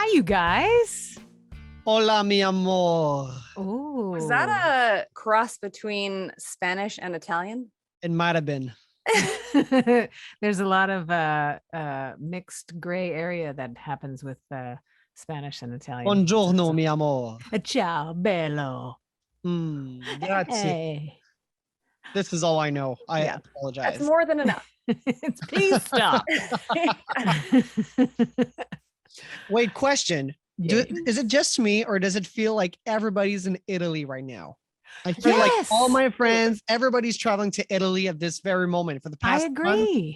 Hi, you guys. Hola, mi amor. Oh, Was that a cross between Spanish and Italian? It might have been. There's a lot of mixed gray area that happens with Spanish and Italian. Buongiorno, mi amor. Ciao, bello. Grazie. Hey. This is all I know. I apologize. That's more than enough. Please stop. Wait, question. Is it just me, or does it feel like everybody's in Italy right now? I feel like all my friends, everybody's traveling to Italy at this very moment for the past I agree.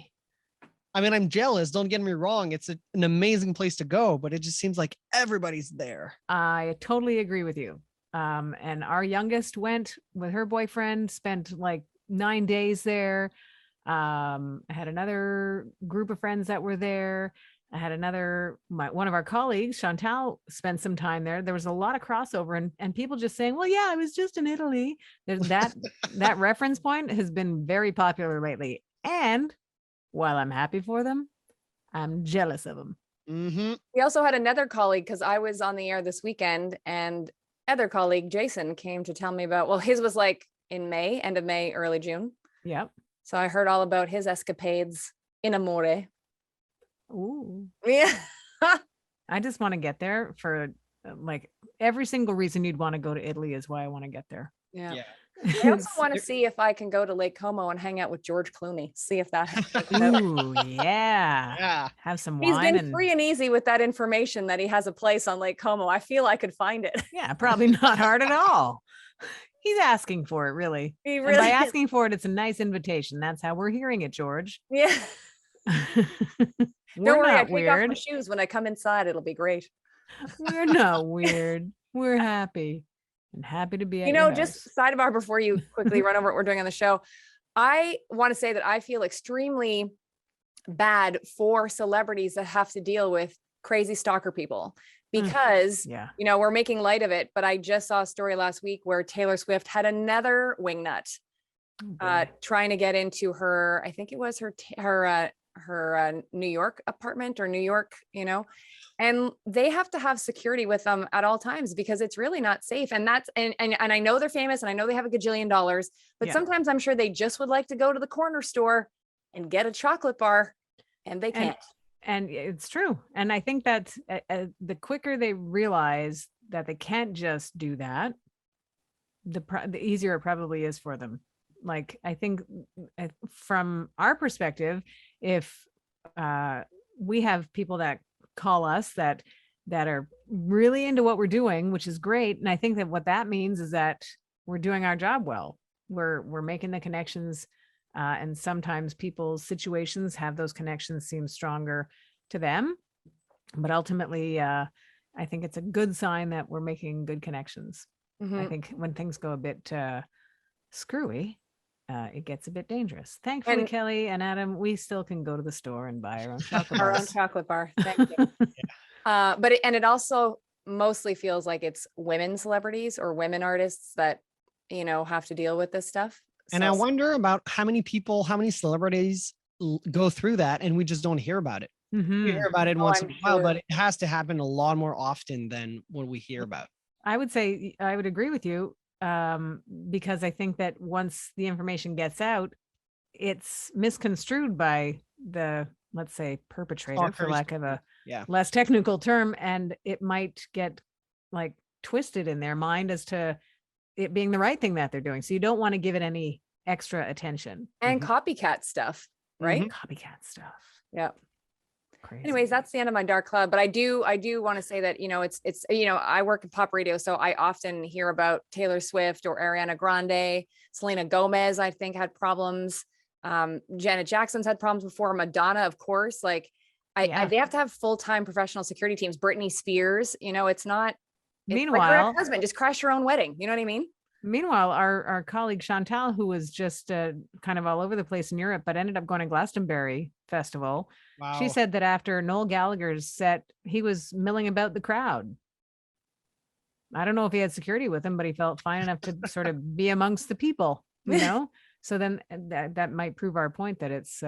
month. I mean, I'm jealous. Don't get me wrong. It's an amazing place to go, but it just seems like everybody's there. I totally agree with you. And our youngest went with her boyfriend, spent like 9 days there. I had another group of friends that were there. I had one of our colleagues, Chantal, spent some time there. There was a lot of crossover and people just saying, well, yeah, I was just in Italy. There's that reference point has been very popular lately. And while I'm happy for them, I'm jealous of them. Mm-hmm. We also had another colleague, because I was on the air this weekend, and other colleague, Jason, came to tell me about, well, his was like in May, end of May, early June. Yep. So I heard all about his escapades in amore. Ooh. Yeah. I just want to get there for like every single reason you'd want to go to Italy is why I want to get there. Yeah. I also want to see if I can go to Lake Como and hang out with George Clooney. See if that. Ooh, yeah. Yeah. Have some He's wine. been free and easy with that information that he has a place on Lake Como. I feel I could find it. Yeah, probably not hard at all. He's asking for it, really. He And really by is. asking for it, it's a nice invitation. That's how we're hearing it, George. Yeah. We're Don't worry, I not take off my weird. shoes when I come inside. It'll be great. We're not weird. We're happy and happy to be at your Just house. sidebar before you quickly run over what we're doing on the show. I want to say that I feel extremely bad for celebrities that have to deal with crazy stalker people because, we're making light of it. But I just saw a story last week where Taylor Swift had another wingnut trying to get into her, I think it was her New York apartment or New York, and they have to have security with them at all times because it's really not safe. And that's, and I know they're famous and I know they have a gajillion dollars, but sometimes I'm sure they just would like to go to the corner store and get a chocolate bar and they can't. And it's true. And I think that the quicker they realize that they can't just do that, the easier it probably is for them. Like, I think from our perspective, if we have people that call us that are really into what we're doing, which is great. And I think that what that means is that we're doing our job well. We're making the connections. And sometimes people's situations have those connections seem stronger to them. But ultimately, I think it's a good sign that we're making good connections. Mm-hmm. I think when things go a bit screwy, it gets a bit dangerous. Thankfully, Kelly and Adam, we still can go to the store and buy our own chocolate Our bars. own chocolate bar. Thank you. But it also mostly feels like it's women celebrities or women artists that, have to deal with this stuff. And I wonder about how many celebrities go through that and we just don't hear about it. Mm-hmm. We hear about it once in a while, but it has to happen a lot more often than what we hear about. I would say I would agree with you because I think that once the information gets out, it's misconstrued by the, let's say, perpetrator, for lack of a less technical term, and it might get like twisted in their mind as to it being the right thing that they're doing. So you don't want to give it any extra attention. And copycat stuff, right? Mm-hmm. Copycat stuff. Yeah. Crazy. Anyways, that's the end of my dark cloud. But I do want to say that, it's I work in pop radio, so I often hear about Taylor Swift or Ariana Grande, Selena Gomez, I think had problems. Janet Jackson's had problems before. Madonna, of course. Like they have to have full-time professional security teams. Britney Spears, it's not. Meanwhile, like her husband just crashed your own wedding. You know what I mean? Meanwhile, our colleague Chantal, who was just kind of all over the place in Europe, but ended up going to Glastonbury Festival. Wow. She said that after Noel Gallagher's set, he was milling about the crowd. I don't know if he had security with him, but he felt fine enough to sort of be amongst the people, So then that might prove our point that it's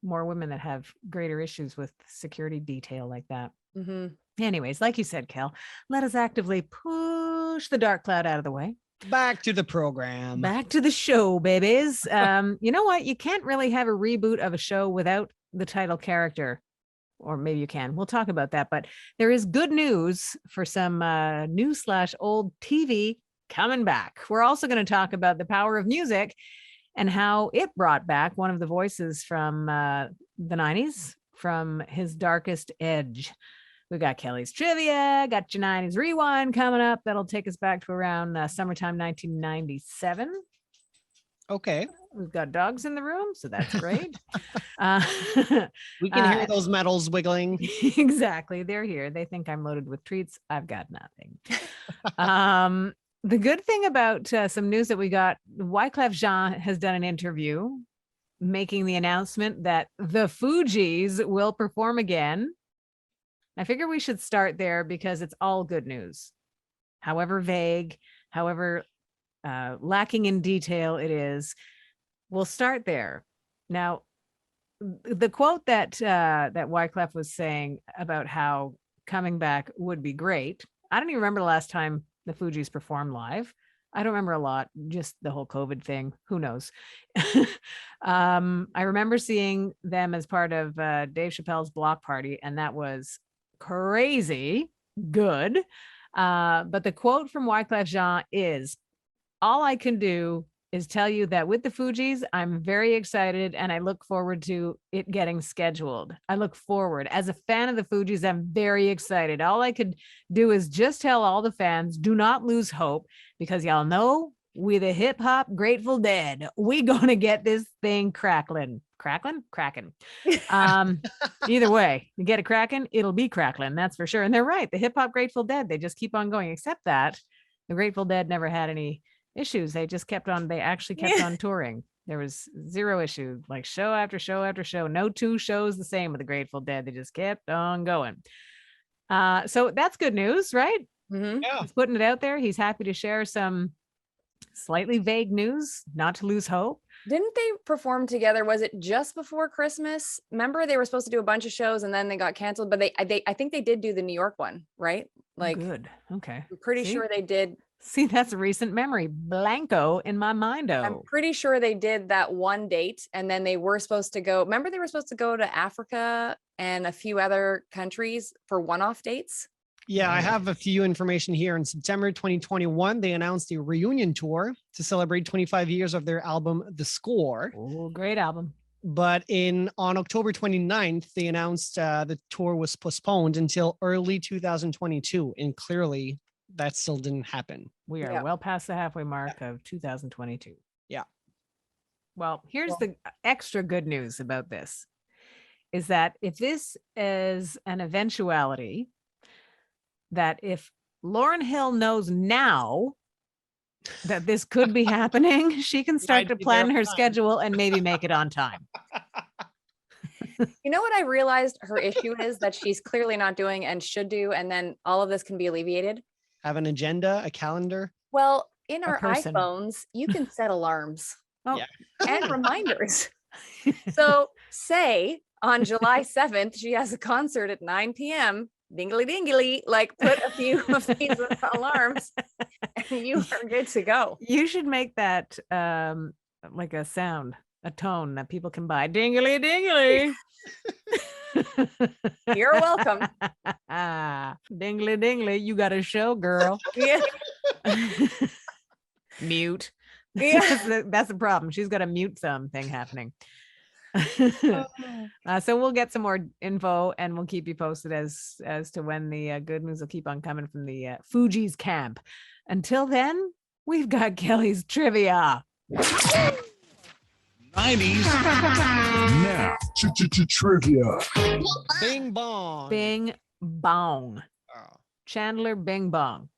more women that have greater issues with security detail like that. Mm-hmm. Anyways, like you said, Kel, let us actively push the dark cloud out of the way. Back to the program. Back to the show, babies. You know what? You can't really have a reboot of a show without the title character. Or maybe you can. We'll talk about that. But there is good news for some new/old TV coming back. We're also going to talk about the power of music and how it brought back one of the voices from the 90s from his darkest edge. We got Kelly's Trivia, got your 90s Rewind coming up. That'll take us back to around summertime 1997. Okay. We've got dogs in the room, so that's great. We can hear those metals wiggling. Exactly. They're here. They think I'm loaded with treats. I've got nothing. The good thing about some news that we got, Wyclef Jean has done an interview making the announcement that the Fugees will perform again. I figure we should start there because it's all good news. However vague, however lacking in detail it is, we'll start there. Now, the quote that Wyclef was saying about how coming back would be great. I don't even remember the last time the Fugees performed live. I don't remember a lot, just the whole COVID thing. Who knows? I remember seeing them as part of Dave Chappelle's block party, and that was crazy good. But the quote from Wyclef Jean is, "All I can do is tell you that with the Fugees, I'm very excited and I look forward to it getting scheduled. I look forward. As a fan of the Fugees, I'm very excited. All I could do is just tell all the fans, do not lose hope, because y'all know we the hip hop Grateful Dead. We gonna get this thing cracking. Cracking. Either way, you get it cracking, it'll be crackling. That's for sure." And they're right. The hip hop Grateful Dead, they just keep on going, except that the Grateful Dead never had any issues. They just kept on, they actually kept on touring. There was zero issue, like show after show after show. No two shows the same with the Grateful Dead. They just kept on going. So that's good news, right? Mm-hmm. Yeah. He's putting it out there. He's happy to share some slightly vague news, not to lose hope. Didn't they perform together? Was it just before Christmas? Remember, they were supposed to do a bunch of shows and then they got canceled, but I think they did do the New York one, right? Like, good. Okay. I'm pretty sure they did. See, that's a recent memory. Blanco in my mind. I'm pretty sure they did that one date, and then they were supposed to go. Remember, they were supposed to go to Africa and a few other countries for one-off dates. Yeah, I have a few information here. In September 2021, they announced a reunion tour to celebrate 25 years of their album, The Score. Oh, great album. But on October 29th, they announced the tour was postponed until early 2022. And clearly, that still didn't happen. We are well past the halfway mark of 2022. Yeah. Well, here's the extra good news about this, is that if this is an eventuality, that if Lauryn Hill knows now that this could be happening, she can start to plan her schedule and maybe make it on time. You know what I realized her issue is that she's clearly not doing and should do, and then all of this can be alleviated? Have an agenda, a calendar. Well, in our iPhones, you can set alarms and reminders. So say on July 7th, she has a concert at 9 p.m. Dingly dingly, like put a few of these alarms and you are good to go. You should make that like a sound, a tone that people can buy. Dingly dingly. You're welcome. Dingly dingly, you got a show, girl. Yeah. Mute. Yeah. That's the problem. She's got a mute thumb thing happening. So we'll get some more info and we'll keep you posted as to when the good news will keep on coming from the Fugees camp. Until then, we've got Kelly's Trivia. 90s now trivia. Bing bong. Bing bong. Oh. Chandler Bing Bong.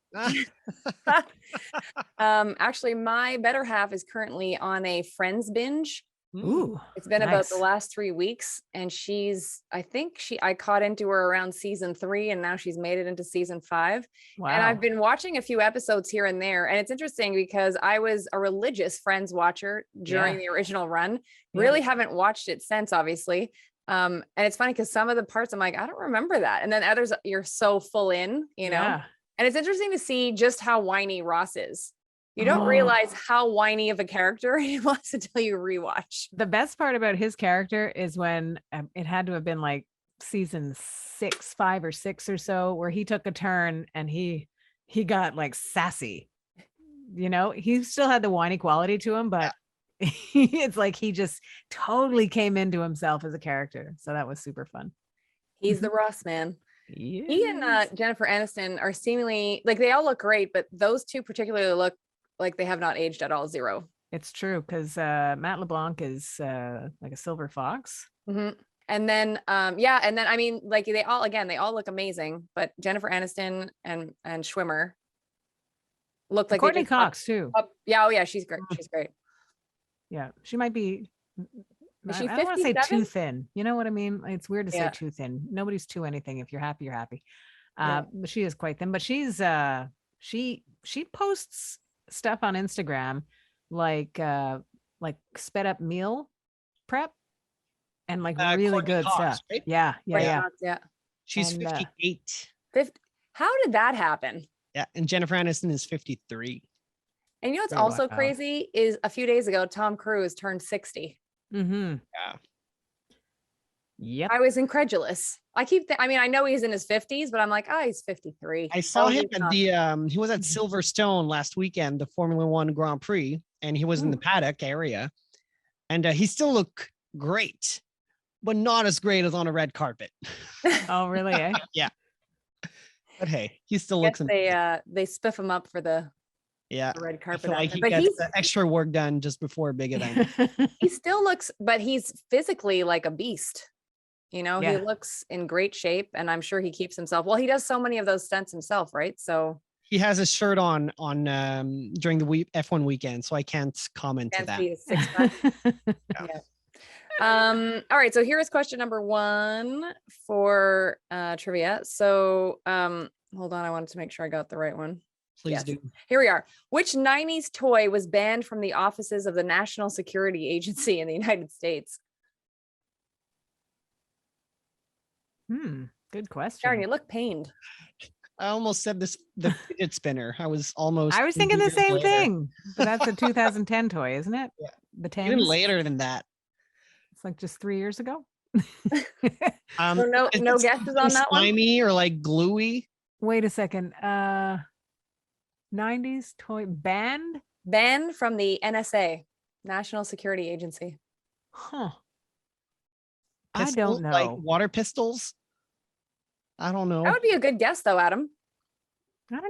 Actually, my better half is currently on a Friends binge. Ooh, it's been about nice. the last 3 weeks, and I caught into her around season 3, and now she's made it into season 5. Wow. And I've been watching a few episodes here and there, and it's interesting because I was a religious Friends watcher during the original run. Really haven't watched it since, obviously. And it's funny because some of the parts I'm like, I don't remember that. And then others you're so full in, you know? Yeah. And it's interesting to see just how whiny Ross is. You don't realize how whiny of a character he was until you rewatch. The best part about his character is when it had to have been like season 6, 5 or 6 or so, where he took a turn and he got like sassy. You know, he still had the whiny quality to him, but it's like he just totally came into himself as a character. So that was super fun. He's the Ross man. Yes. He and Jennifer Aniston are seemingly like they all look great, but those two particularly look like they have not aged at all. Zero. It's true because Matt LeBlanc is like a silver fox. Mm-hmm. And then and then I mean, like they all look amazing, but Jennifer Aniston and Schwimmer look like Courtney Cox too. Yeah, she's great. She's great. Yeah, she might be. Is she I don't want to say 57? too thin. You know what I mean? It's weird to say too thin. Nobody's too anything. If you're happy, you're happy. But she is quite thin. But she's she posts stuff on Instagram like sped up meal prep and like really Courtney good Cox, stuff. right? Yeah. She's And, 58. How did that happen? Yeah, and Jennifer Aniston is 53. And you know what's Very also wild. crazy is a few days ago, Tom Cruise turned 60. Mm-hmm. Yeah. Yep. I was incredulous. I know he's in his 50s, but I'm like, he's 53. I saw him he's at not. he was at Silverstone last weekend, the Formula One Grand Prix, and he was in the paddock area, and he still looked great, but not as great as on a red carpet. Oh, really? Eh? Yeah. But hey, he still Guess looks. they spiff him up for the red I carpet. feel like he But gets the extra work done just before a big event. he still looks, but he's physically like a beast. You know, he looks in great shape, and I'm sure he keeps himself. Well, he does so many of those stunts himself, right? So He has a shirt on during the F1 weekend, so I can't comment to can't that. see his six pack. All right, so here is question number 1 for trivia. So hold on, I wanted to make sure I got the right one. Please do. Here we are. Which 90s toy was banned from the offices of the National Security Agency in the United States? Good question. Sharon, you look pained. I almost said the fidget spinner. I was thinking the same later. thing, but that's a 2010 toy, isn't it? Yeah. The 10s. Even later than that. It's like just 3 years ago. So no guesses on that one? Slimy or like gluey? Wait a second. 90s toy banned from the NSA, National Security Agency. Huh. Pistols, I don't know. Like water pistols? I don't know. That would be a good guess though, Adam. I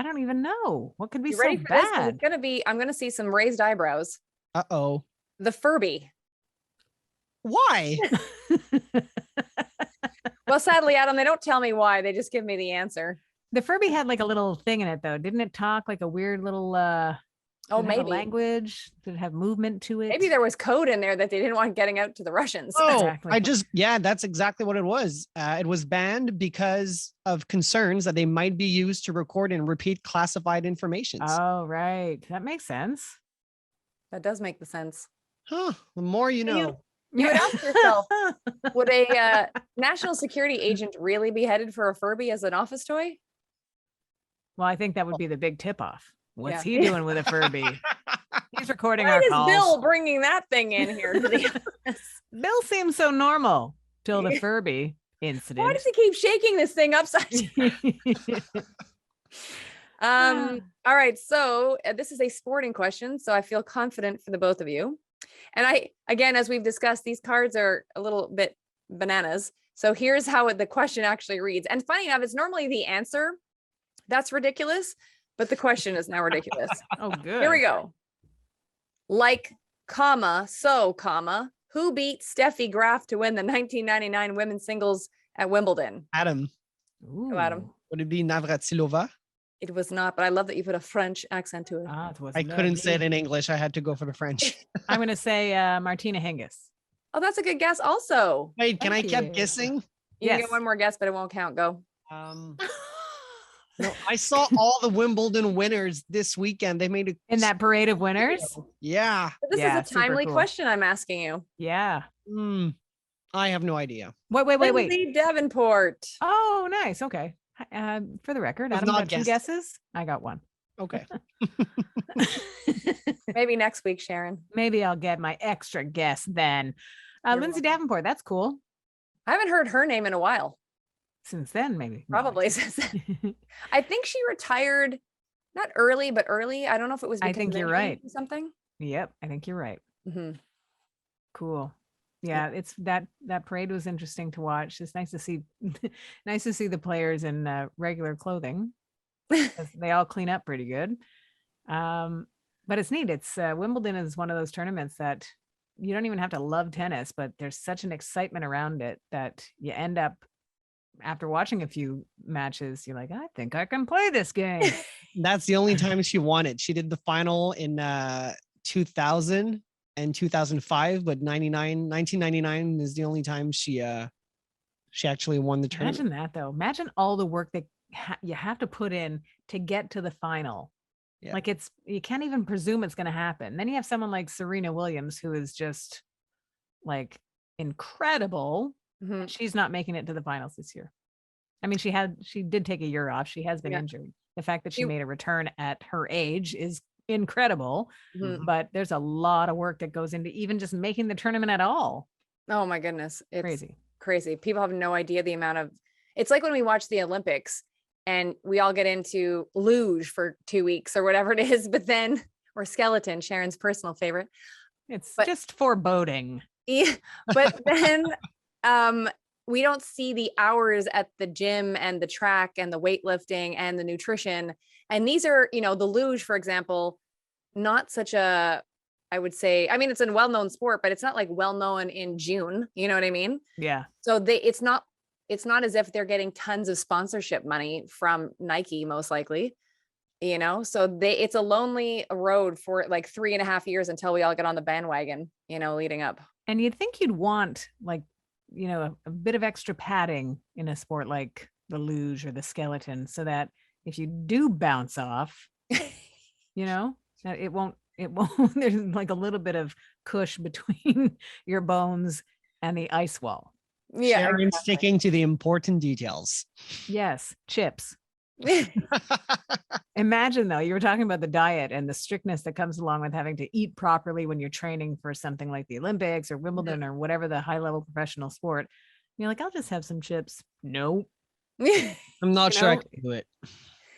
don't even know. What could be You so ready for this? 'Cause bad? I'm gonna see some raised eyebrows. Uh-oh. The Furby. Why? Well, sadly, Adam, they don't tell me why. They just give me the answer. The Furby had like a little thing in it though. Didn't it talk like a weird little did it have a maybe language? Did it have movement to it? maybe there was code in there that they didn't want getting out to the Russians. Oh, Exactly. that's exactly what it was. It was banned because of concerns that they might be used to record and repeat classified information. Oh, right. That makes sense. That does make the sense. Huh. The more you know. You would ask yourself, would a national security agent really be headed for a Furby as an office toy? Well, I think that would be the big tip off. What's Yeah. he doing with a Furby? He's recording Why our is calls. Bill bringing that thing in here to the office? Bill seems so normal till the Furby incident. Why does he keep shaking this thing upside down? All right, so this is a sporting question, so I feel confident for the both of you. And again, as we've discussed, these cards are a little bit bananas. So here's how the question actually reads. And funny enough, it's normally the answer that's ridiculous, but the question is now ridiculous. Oh, good. Here we go. Like, who beat Steffi Graf to win the 1999 women's singles at Wimbledon? Adam. Go, Adam. Would it be Navratilova? It was not, but I love that you put a French accent to it. I couldn't say it in English. I had to go for the French. I'm going to say Martina Hingis. Oh, that's a good guess also. Wait, can I Thank keep you. guessing? You can Yes. get one more guess, but it won't count. Go. No, I saw all the Wimbledon winners this weekend. They made a In that parade of winners? Yeah. But this Yeah, is a super timely cool. question I'm asking you. Yeah. I have no idea. Wait. Lindsay Davenport. Oh, nice. Okay. For the record, Was Adam not got 2 guessed. guesses. I got 1. Okay. Maybe next week, Sharon. Maybe I'll get my extra guess then. You're Lindsay welcome. Davenport, that's cool. I haven't heard her name in a while. Since then, maybe. Probably since then. I think she retired, not early, but early. I don't know if it was. I think you're right. Or something. Yep, I think you're right. Mm-hmm. Cool. Yeah, it's that parade was interesting to watch. It's nice to see, nice to see the players in regular clothing. They all clean up pretty good. But it's neat. It's Wimbledon is one of those tournaments that you don't even have to love tennis, but there's such an excitement around it that you end up, after watching a few matches, you're like, I think I can play this game. That's the only time she won it. She did the final in 2000 and 2005, but 1999 is the only time she actually won the tournament. Imagine that though. Imagine all the work that you have to put in to get to the final. Yeah. Like you can't even presume it's going to happen. Then you have someone like Serena Williams, who is just like incredible. Mm-hmm. She's not making it to the finals this year. I mean, she did take a year off. She has been injured. The fact that she made a return at her age is incredible, but there's a lot of work that goes into even just making the tournament at all. Oh my goodness. It's crazy. People have no idea the amount of, it's like when we watch the Olympics and we all get into luge for 2 weeks or whatever it is, but then, or skeleton, Sharon's personal favorite. It's just foreboding. Yeah, but then we don't see the hours at the gym and the track and the weightlifting and the nutrition. And these are, the luge, for example, not such a, I would say, I mean, it's a well-known sport, but it's not like well-known in June. You know what I mean? Yeah. So it's not as if they're getting tons of sponsorship money from Nike, most likely, so it's a lonely road for like 3.5 years until we all get on the bandwagon, leading up. And you'd think you'd want like, a bit of extra padding in a sport like the luge or the skeleton, so that if you do bounce off, that it won't, there's like a little bit of cush between your bones and the ice wall. Yeah. Sharon sticking to the important details. Yes. Chips. Imagine though, you were talking about the diet and the strictness that comes along with having to eat properly when you're training for something like the Olympics or Wimbledon or whatever the high level professional sport. You're like, I'll just have some chips. No. I'm not sure I can do it.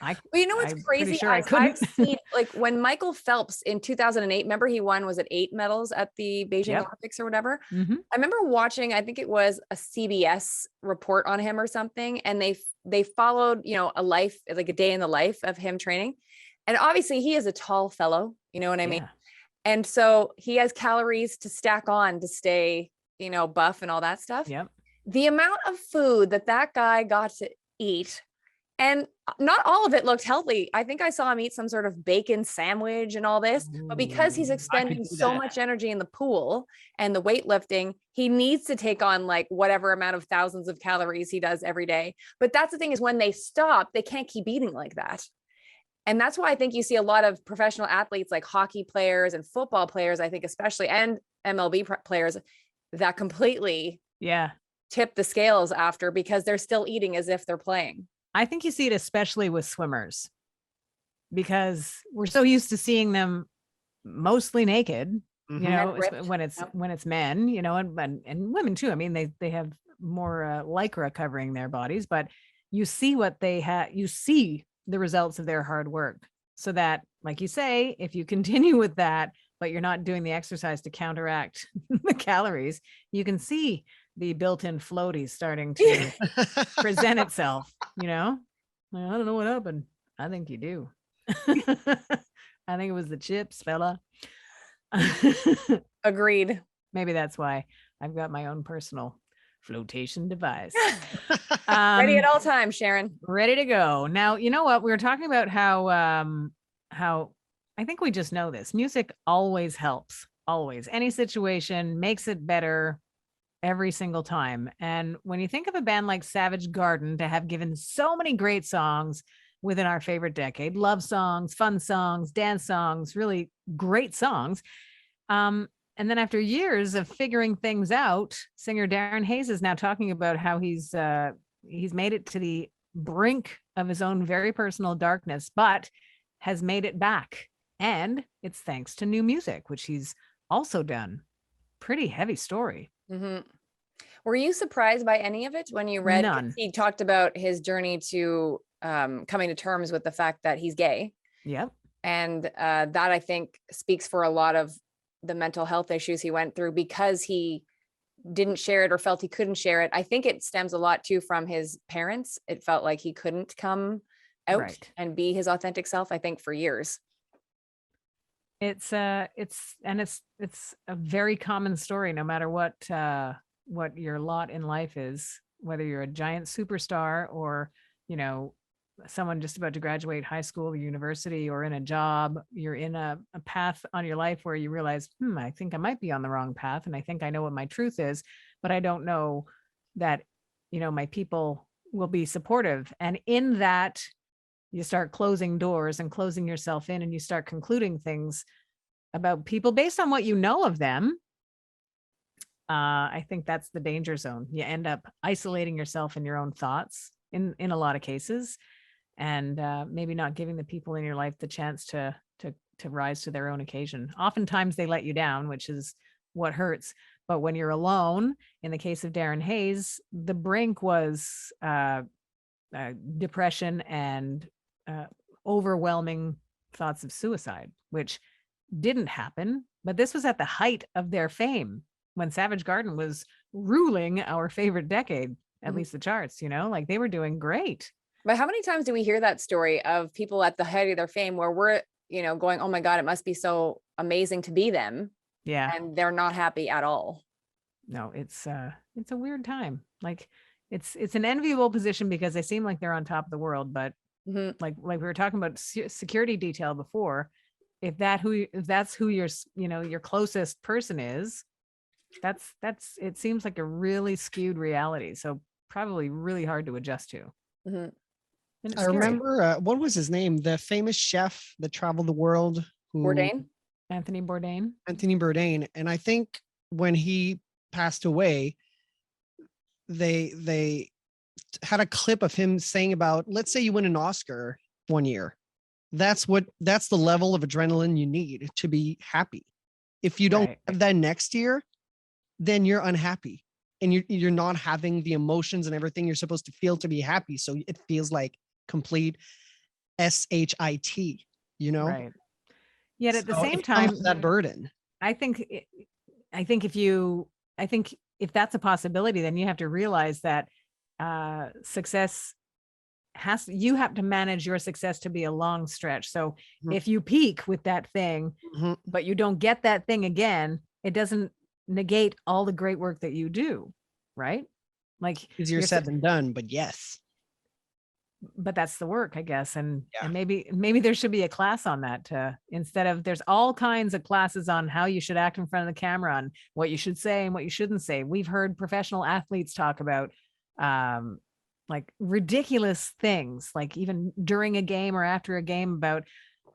What's crazy? Sure I've seen like when Michael Phelps in 2008, remember he won, was it 8 medals at the Beijing Olympics or whatever? Mm-hmm. I remember watching, I think it was a CBS report on him or something. And they followed, a life, like a day in the life of him training. And obviously he is a tall fellow, you know what I mean? And so he has calories to stack on to stay, buff and all that stuff. Yep. The amount of food that guy got to eat, and not all of it looked healthy. I think I saw him eat some sort of bacon sandwich and all this, but because he's expending so much energy in the pool and the weightlifting, he needs to take on like whatever amount of thousands of calories he does every day. But that's the thing, is when they stop, they can't keep eating like that. And that's why I think you see a lot of professional athletes like hockey players and football players, I think especially, and MLB players that completely tip the scales after, because they're still eating as if they're playing. I think you see it especially with swimmers, because we're so used to seeing them mostly naked, when it's men, and women too. I mean, they have more lycra covering their bodies, but you see what they have, you see the results of their hard work. So that, like you say, if you continue with that, but you're not doing the exercise to counteract the calories, you can see the built-in floaties starting to present itself, I don't know what happened. I think you do. I think it was the chips, fella. Agreed. Maybe that's why I've got my own personal flotation device. Ready at all times, Sharon. Ready to go. Now, you know what? We were talking about how I think we just know this. Music always helps. Always. Any situation makes it better every single time. And when you think of a band like Savage Garden to have given so many great songs within our favorite decade, love songs, fun songs, dance songs, really great songs, And then after years of figuring things out, singer Darren Hayes is now talking about how he's made it to the brink of his own very personal darkness, but has made it back. And it's thanks to new music, which he's also done. Pretty heavy story. Mm-hmm. Were you surprised by any of it when you read? None. He talked about his journey to coming to terms with the fact that he's gay. Yep. And that I think speaks for a lot of the mental health issues he went through because he didn't share it or felt he couldn't share it. I think it stems a lot too from his parents. It felt like he couldn't come out and be his authentic self, I think, for years. It's a very common story, no matter what your lot in life is, whether you're a giant superstar or, someone just about to graduate high school or university or in a job. You're in a path on your life where you realize, I think I might be on the wrong path. And I think I know what my truth is, but I don't know that, my people will be supportive. And in that, you start closing doors and closing yourself in, and you start concluding things about people based on what you know of them. I think that's the danger zone. You end up isolating yourself in your own thoughts in a lot of cases, and maybe not giving the people in your life the chance to rise to their own occasion. Oftentimes they let you down, which is what hurts. But when you're alone, in the case of Darren Hayes, the brink was depression and overwhelming thoughts of suicide, which didn't happen. But this was at the height of their fame, when Savage Garden was ruling our favorite decade, at least the charts, like they were doing great. But how many times do we hear that story of people at the height of their fame where we're, going, oh my God, it must be so amazing to be them. Yeah. And they're not happy at all. No, it's a weird time. Like it's an enviable position because they seem like they're on top of the world, but like we were talking about security detail before, if that's who your closest person is, that's it seems like a really skewed reality. So probably really hard to adjust to. I remember what was his name? The famous chef that traveled the world. Anthony Bourdain. And I think when he passed away, they had a clip of him saying about, let's say you win an Oscar one year. That's the level of adrenaline you need to be happy. If you don't have that next year, then you're unhappy and you're not having the emotions and everything you're supposed to feel to be happy. So it feels like complete shit, Right. Yet at the same time, that burden. I think if that's a possibility, then you have to realize that success you have to manage your success to be a long stretch. So if you peak with that thing, but you don't get that thing again, it doesn't negate all the great work that you do, right? Like easier said than done, but yes. But that's the work, I guess. And maybe there should be a class on that instead of, there's all kinds of classes on how you should act in front of the camera, on what you should say and what you shouldn't say. We've heard professional athletes talk about like ridiculous things, like even during a game or after a game about,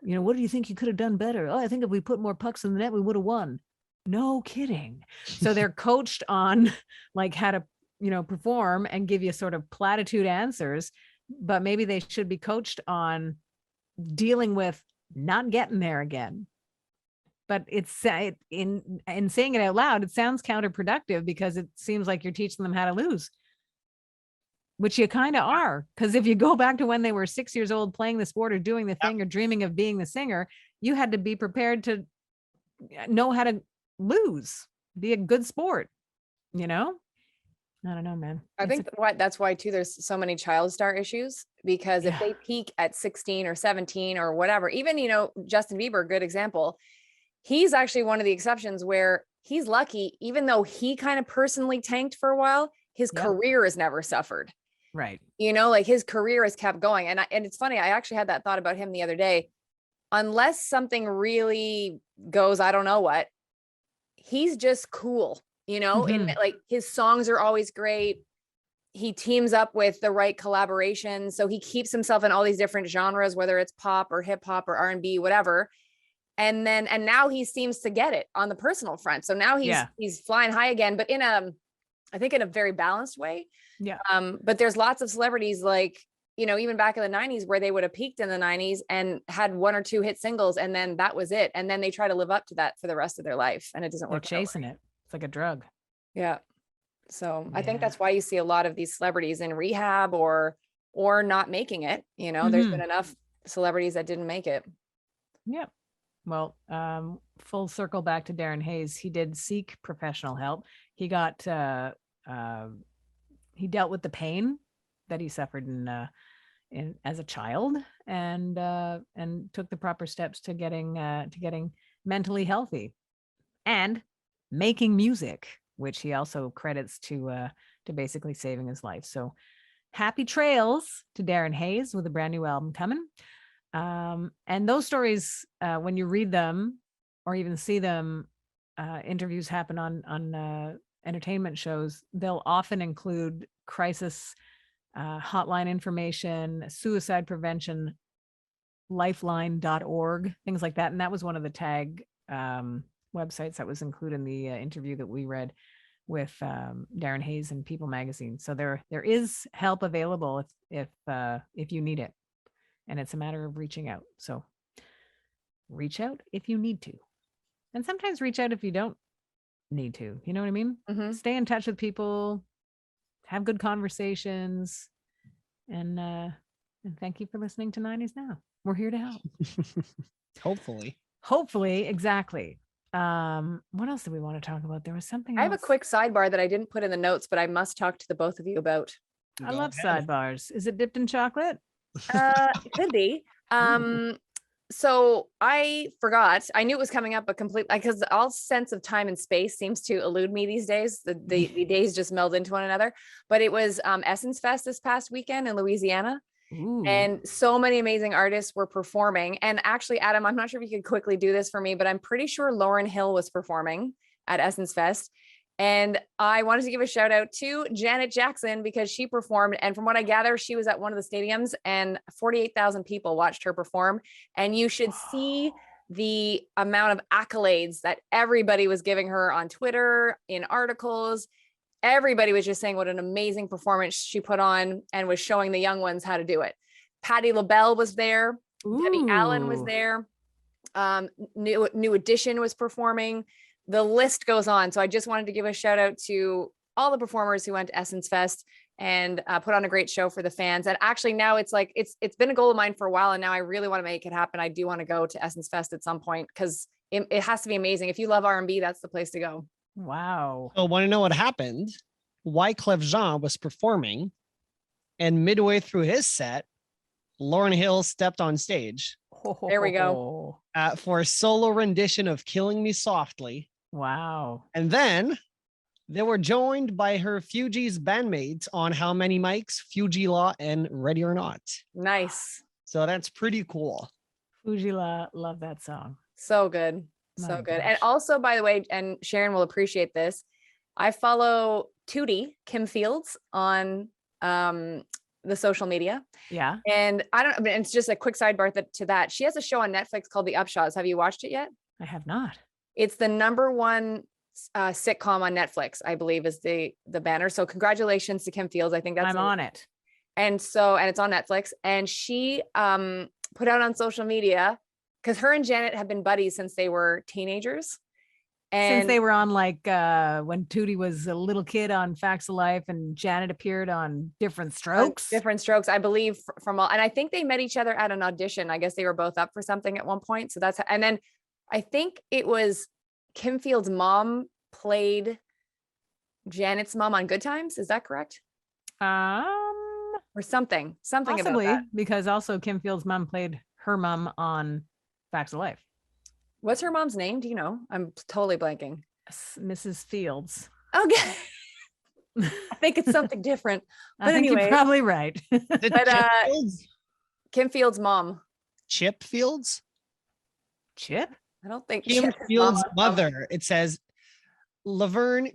what do you think you could have done better? Oh, I think if we put more pucks in the net, we would have won. No kidding. So they're coached on like how to, perform and give you sort of platitude answers, but maybe they should be coached on dealing with not getting there again. But it's in saying it out loud, it sounds counterproductive because it seems like you're teaching them how to lose, which you kind of are. Because if you go back to when they were 6 years old playing the sport or doing the thing or dreaming of being the singer, you had to be prepared to know how to lose, be a good sport, I don't know, man. I think that's why too, there's so many child star issues, because if they peak at 16 or 17 or whatever, even, Justin Bieber, good example, he's actually one of the exceptions where he's lucky, even though he kind of personally tanked for a while, his career has never suffered. Right. Like his career has kept going. And it's funny, I actually had that thought about him the other day. Unless something really goes, I don't know what, he's just cool. And like his songs are always great. He teams up with the right collaboration. So he keeps himself in all these different genres, whether it's pop or hip hop or R&B, whatever. And now he seems to get it on the personal front. So now he's flying high again, but I think in a very balanced way. Yeah. But there's lots of celebrities like, even back in the 90s where they would have peaked in the 90s and had 1 or 2 hit singles, and then that was it. And then they try to live up to that for the rest of their life, and it doesn't work. They're chasing it. It's like a drug. Yeah. So I think that's why you see a lot of these celebrities in rehab or not making it. There's been enough celebrities that didn't make it. Yeah. Well, full circle back to Darren Hayes. He did seek professional help. He got he dealt with the pain that he suffered in as a child, and took the proper steps to getting mentally healthy and making music, which he also credits to basically saving his life. So happy trails to Darren Hayes with a brand new album coming. And those stories, when you read them or even see them, interviews happen on entertainment shows, they'll often include crisis hotline information, suicide prevention, lifeline.org, things like that. And that was one of the tag websites that was included in the interview that we read with Darren Hayes in People magazine. So there is help available if you need it, and it's a matter of reaching out. So reach out if you need to, and sometimes reach out if you don't need to. You know what I mean? Mm-hmm. Stay in touch with people, have good conversations, and thank you for listening to 90s Now. We're here to help. Hopefully, exactly. What else do we want to talk about? There was something else. I have a quick sidebar that I didn't put in the notes, but I must talk to the both of you about. I love sidebars. Is it dipped in chocolate? It could be. So I forgot. I knew it was coming up, but completely, because all sense of time and space seems to elude me these days. The days just meld into one another. But it was Essence Fest this past weekend in Louisiana. Ooh. And so many amazing artists were performing. And actually, Adam, I'm not sure if you could quickly do this for me, but I'm pretty sure Lauryn Hill was performing at Essence Fest. And I wanted to give a shout out to Janet Jackson because she performed. And from what I gather, she was at one of the stadiums and 48,000 people watched her perform. And you should see the amount of accolades that everybody was giving her on Twitter, in articles. Everybody was just saying what an amazing performance she put on and was showing the young ones how to do it. Patti LaBelle was there. Ooh. Debbie Allen was there. New Edition was performing. The list goes on. So I just wanted to give a shout out to all the performers who went to Essence Fest and put on a great show for the fans. And actually now it's like, it's been a goal of mine for a while. And now I really want to make it happen. I do want to go to Essence Fest at some point because it has to be amazing. If you love R&B, that's the place to go. Wow. So want to know what happened? Wyclef Jean was performing, and midway through his set, Lauryn Hill stepped on stage. There we go. For a solo rendition of Killing Me Softly. Wow. And then they were joined by her Fugees bandmates on How Many Mics, Fuji Law, and Ready or Not. Nice. So that's pretty cool. Fuji Law, love that song. So good. So My good. gosh. And also, by the way, and Sharon will appreciate this, I follow Tootie, Kim Fields, on the social media. Yeah. And it's just a quick sidebar to that. She has a show on Netflix called The Upshaws. Have you watched it yet? I have not. It's the #1 sitcom on Netflix, I believe is the banner. So congratulations to Kim Fields. I think that's I'm on it. And it's on Netflix. And she put out on social media, because her and Janet have been buddies since they were teenagers. And since they were on when Tootie was a little kid on Facts of Life and Janet appeared on Different Strokes. Different Strokes, I believe, from all. And I think they met each other at an audition. I guess they were both up for something at one point. So and then I think it was Kim Fields' mom played Janet's mom on Good Times. Is that correct? Or something Possibly, about that. because also Kim Fields' mom played her mom on Facts of Life. What's her mom's name? Do you know? I'm totally blanking. Mrs. Fields. Okay. I think it's something different. But I think anyway, you're probably right. Kim Fields' mom. Chip Fields? Chip? I don't think Kim Chip Fields' mother. It says Laverne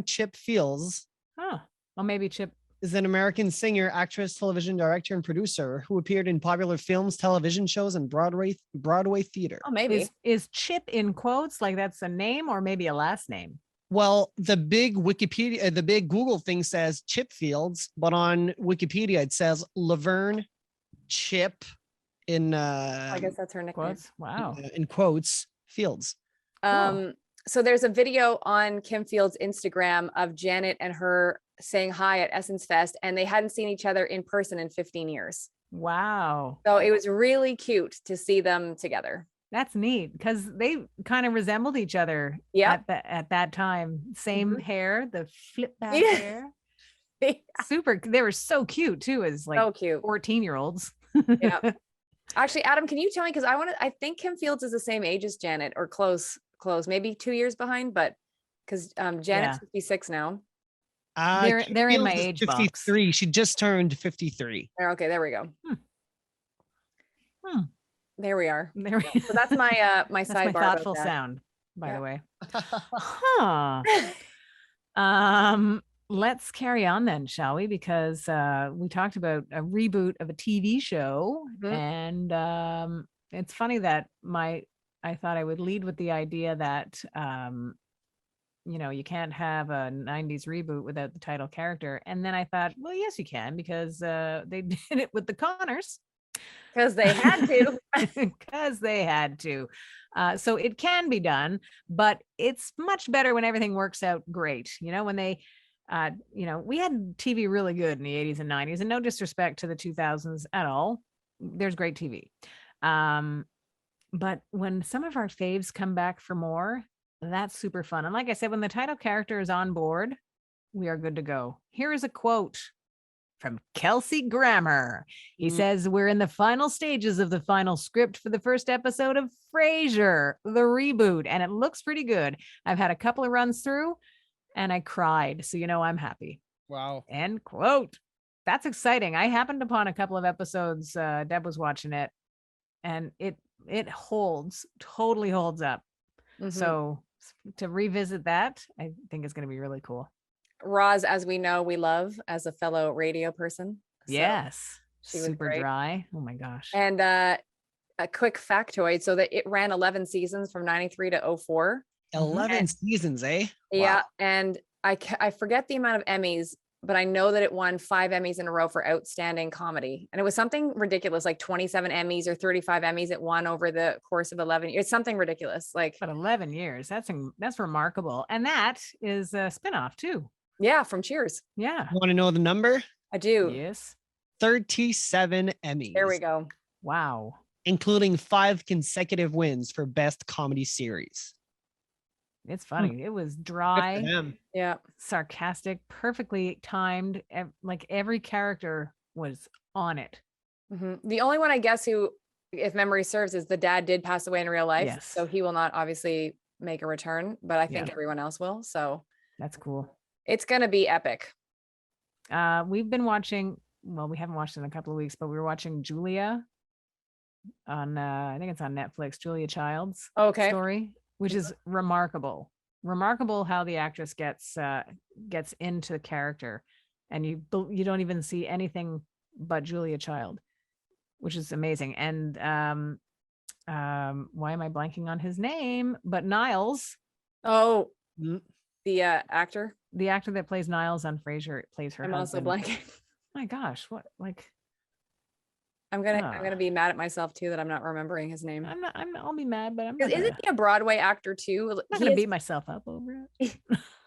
Chip Fields. Oh, well, maybe Chip is an American singer, actress, television director, and producer who appeared in popular films, television shows, and Broadway theater. Oh, maybe. Is Chip in quotes like that's a name or maybe a last name? Well, the big Google thing says Chip Fields, but on Wikipedia it says Laverne Chip in I guess that's her nickname. Quotes. Wow. in quotes Fields. Cool. So there's a video on Kim Fields' Instagram of Janet and her saying hi at Essence Fest, and they hadn't seen each other in person in 15 years. Wow. So it was really cute to see them together. That's neat because they kind of resembled each other at that time. Same hair, the flip back hair. Super. They were so cute too, as like so cute 14-year-olds. Yeah. Actually, Adam, can you tell me? Because I think Kim Fields is the same age as Janet or close, maybe 2 years behind, but because Janet's 56 now. They're in my age 53. box. She just turned 53. Okay, there we go. There we are. So that's my my That's sidebar. my thoughtful sound, by the way. Let's carry on then, shall we? Because we talked about a reboot of a TV show, and it's funny that I thought I would lead with the idea that you can't have a 90s reboot without the title character, and then I thought, well, yes, you can, because they did it with the Connors. Because they had to. Because they had to. So it can be done, but it's much better when everything works out great. When they, we had TV really good in the 80s and 90s, and no disrespect to the 2000s at all. There's great TV. But when some of our faves come back for more, that's super fun. And like I said, when the title character is on board, we are good to go. Here is a quote from Kelsey Grammer. He says, we're in the final stages of the final script for the first episode of Frasier, the reboot, and it looks pretty good. I've had a couple of runs through and I cried. So, I'm happy. Wow. End quote. That's exciting. I happened upon a couple of episodes. Deb was watching it and it totally holds up. So to revisit that, I think is going to be really cool. Roz, as we know, we love as a fellow radio person. So yes. She was super great. dry. Oh my gosh. And a quick factoid. So that it ran 11 seasons from 93 to 04. 11 seasons, eh? Yeah. Wow. And I forget the amount of Emmys, but I know that it won 5 Emmys in a row for outstanding comedy. And it was something ridiculous, like 27 Emmys or 35 Emmys it won over the course of 11 years. It's something ridiculous. But 11 years, that's remarkable. And that is a spinoff too. Yeah, from Cheers. Yeah. You want to know the number? I do. Yes. 37 Emmys. There we go. Wow. Including 5 consecutive wins for Best Comedy Series. It's funny. It was dry, yeah, sarcastic, perfectly timed. Like every character was on it. The only one, I guess, who, if memory serves, is the dad did pass away in real life. Yes. So he will not obviously make a return, but I think everyone else will. So that's cool. It's going to be epic. We've been watching, well, we haven't watched it in a couple of weeks, but we were watching Julia on, I think it's on Netflix, Julia Child's story, which is remarkable how the actress gets into the character, and you don't even see anything but Julia Child, which is amazing. And why am I blanking on his name? But Niles. Oh, the actor that plays Niles on Frasier plays her husband. I'm also blanking. My gosh, what, like, I'm gonna be mad at myself too that I'm not remembering his name. I'll be mad, but isn't he a Broadway actor too? I'm not gonna beat myself up over it.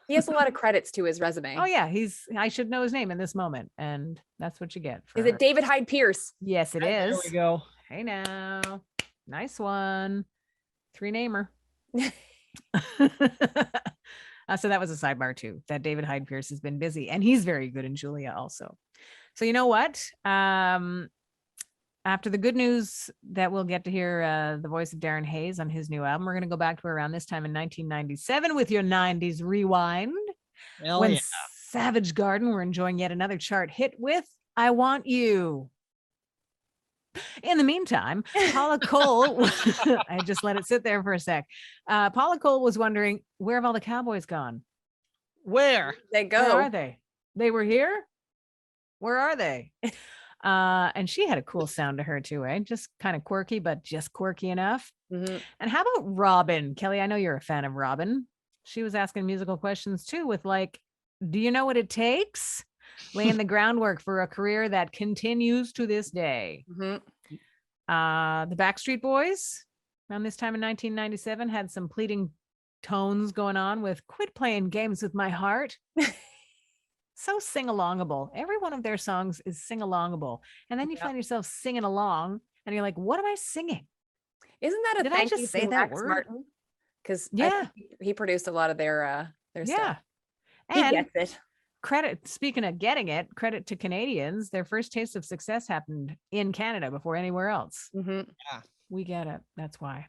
He has a lot of credits to his resume. Oh yeah, I should know his name in this moment, and that's what you get. Is it David Hyde Pierce? Yes, it is. There we go. Hey now, nice one, 3-namer. So that was a sidebar too, that David Hyde Pierce has been busy, and he's very good in Julia also. So you know what? After the good news that we'll get to hear the voice of Darren Hayes on his new album, we're going to go back to around this time in 1997 with your 90s rewind. When Savage Garden were enjoying yet another chart hit with I Want You. In the meantime, Paula Cole, I just let it sit there for a sec. Paula Cole was wondering, where have all the cowboys gone? Where? They go. Where are they? They were here? Where are they? And she had a cool sound to her too, eh? Just kind of quirky, but just quirky enough. Mhm. And how about Robin? Kelly, I know you're a fan of Robin. She was asking musical questions too, with like, do you know what it takes? Laying the groundwork for a career that continues to this day. Mhm. The Backstreet Boys, around this time in 1997, had some pleading tones going on with "Quit Playing Games with My Heart." So sing-alongable. Every one of their songs is sing-alongable. And then you Yeah. find yourself singing along and you're like, what am I singing? Isn't that a Did I thank just you say to that Max word? Martin? Because Yeah. he produced a lot of their Yeah. stuff. He And gets it. credit, speaking of getting it, credit to Canadians, their first taste of success happened in Canada before anywhere else. Mhm. We get it. That's why.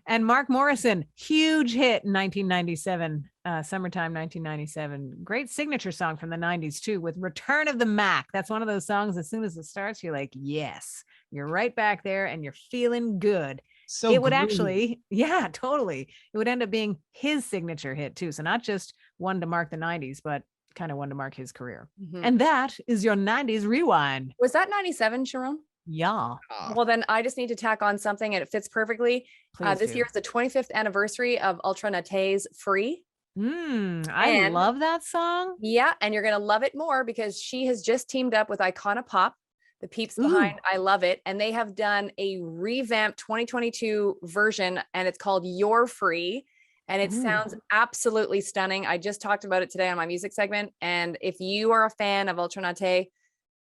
And Mark Morrison, huge hit in 1997, summertime 1997. Great signature song from the 90s too, with Return of the Mac. That's one of those songs, as soon as it starts, you're like, yes, you're right back there and you're feeling good. So it would groovy. actually, yeah, totally. It would end up being his signature hit too. So not just one to mark the 90s, but kind of one to mark his career. Mhm. And that is your 90s rewind. Was that 97, Sharon? Yeah. Well, then I just need to tack on something and it fits perfectly. Please This do. year is the 25th anniversary of Ultra Nate's Free. I And- love that song. Yeah, and you're going to love it more because she has just teamed up with Icona Pop, the peeps Ooh. behind I Love It, and they have done a revamped 2022 version and it's called You're Free. And it Ooh. sounds absolutely stunning. I just talked about it today on my music segment. And if you are a fan of Ultra Nate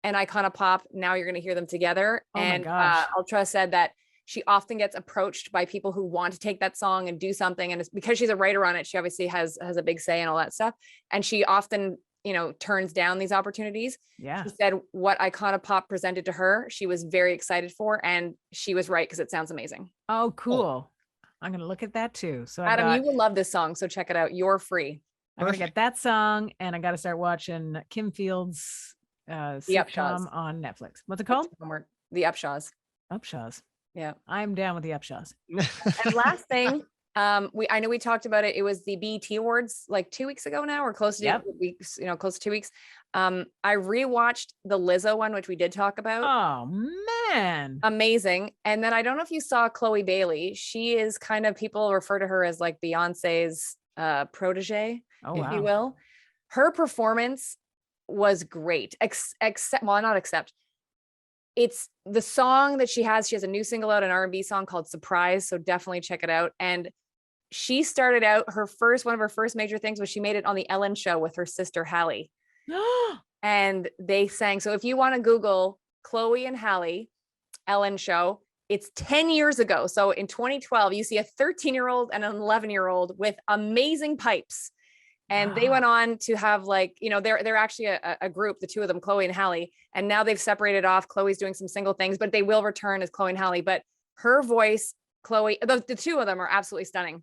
and Icona Pop, now you're going to hear them together. Oh my And gosh. Ultra said that she often gets approached by people who want to take that song and do something. And it's because she's a writer on it. She obviously has a big say in all that stuff. And she often, turns down these opportunities. Yeah. She said what Icona Pop presented to her, she was very excited for. And she was right because it sounds amazing. Oh, cool. I'm going to look at that too. So Adam, you will love this song. So check it out. You're Free. I'm going to get that song and I got to start watching Kim Field's sitcom Upshaws. on Netflix. What's it called? Homework. The Upshaws. Upshaws. Yeah. I'm down with the Upshaws. And last thing, I know we talked about it. It was the BET Awards like 2 weeks ago now, or close to Yep. weeks, close to 2 weeks. I rewatched the Lizzo one, which we did talk about. Oh man. Amazing. And then I don't know if you saw Chloe Bailey. She is kind of, people refer to her as like Beyonce's protege, Oh, if you wow. will. Her performance was great, except it's the song that she has. She has a new single out, an R&B song called Surprise. So definitely check it out. And she started out one of her first major things was she made it on the Ellen show with her sister Hallie. And they sang. So if you want to Google Chloe and Hallie Ellen show, it's 10 years ago. So in 2012, you see a 13-year-old and an 11-year-old with amazing pipes. And they went on to have they're actually a group, the two of them, Chloe and Hallie. And now they've separated off. Chloe's doing some single things, but they will return as Chloe and Hallie. But her voice, Chloe, the two of them are absolutely stunning.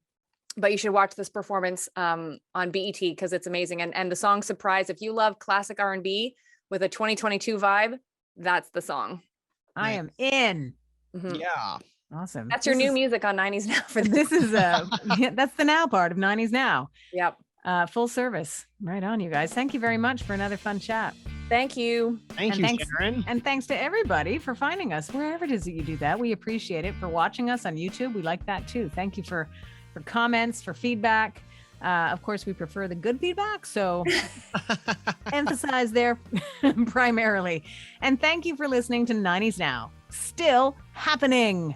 But you should watch this performance on BET because it's amazing. And the song Surprise, if you love classic R&B with a 2022 vibe, that's the song. I am in. Mhm. Yeah. Awesome. That's your new music on 90s Now for This is that's the now part of 90s Now. Yep. Full service. Right on, you guys. Thank you very much for another fun chat. Thank you. Thank you, Sharon. And thanks to everybody for finding us wherever it is that you do that. We appreciate it. For watching us on YouTube, we like that too. Thank you for comments, for feedback. Of course, we prefer the good feedback, so emphasize there primarily. And thank you for listening to 90s Now. Still happening.